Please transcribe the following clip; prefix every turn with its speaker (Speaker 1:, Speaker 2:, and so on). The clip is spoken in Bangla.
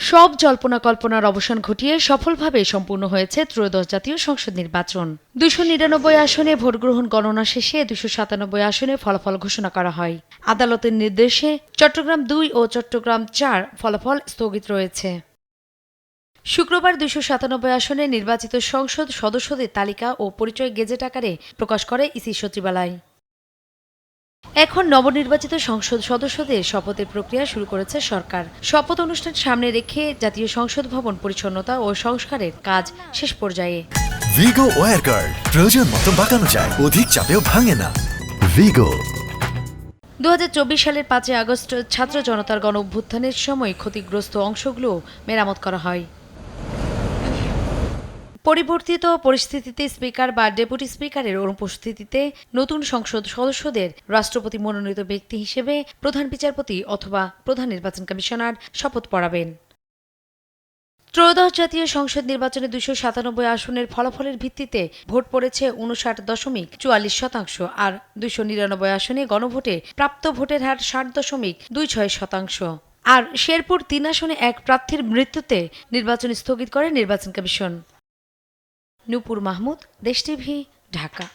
Speaker 1: সব জল্পনা কল্পনার অবসান ঘটিয়ে সফলভাবে সম্পূর্ণ হয়েছে ত্রয়োদশ জাতীয় সংসদ নির্বাচন। 299 আসনে ভোটগ্রহণ গণনা শেষে 297 আসনে ফলাফল ঘোষণা করা হয়। আদালতের নির্দেশে চট্টগ্রাম 2 ও চট্টগ্রাম 4 ফলাফল স্থগিত রয়েছে। শুক্রবার 297 আসনে নির্বাচিত সংসদ সদস্যদের তালিকা ও পরিচয় গেজেট আকারে প্রকাশ করে ইসি সচিবালয়। এখন নবনির্বাচিত সংসদ সদস্যদের শপথের প্রক্রিয়া শুরু করেছে সরকার। শপথ অনুষ্ঠান সামনে রেখে জাতীয় সংসদ ভবন পরিচ্ছন্নতা ও সংস্কারের কাজ শেষ পর্যায়ে।
Speaker 2: ভিগো ওয়্যার গার্ড প্রয়োজন মতো বাঁকানো যায়, অধিক চাপেও ভাঙে না। ভিগো।
Speaker 1: 2024 সালের 5 আগস্ট ছাত্র জনতার গণ অভ্যুত্থানের সময় ক্ষতিগ্রস্ত অংশগুলো মেরামত করা হয়। পরিবর্তিত পরিস্থিতিতে স্পিকার বা ডেপুটি স্পিকারের অনুপস্থিতিতে নতুন সংসদ সদস্যদের রাষ্ট্রপতি মনোনীত ব্যক্তি হিসেবে প্রধান বিচারপতি অথবা প্রধান নির্বাচন কমিশনার শপথ পড়াবেন। ত্রয়োদশ জাতীয় সংসদ নির্বাচনে 297 আসনের ফলাফলের ভিত্তিতে ভোট পড়েছে 59.44%, আর 299 আসনে গণভোটে প্রাপ্ত ভোটের হার 60.26%। আর শেরপুর 3 আসনে এক প্রার্থীর মৃত্যুতে নির্বাচন স্থগিত করে নির্বাচন কমিশন। নূপুর মাহমুদ, দেশ টিভি, ঢাকা।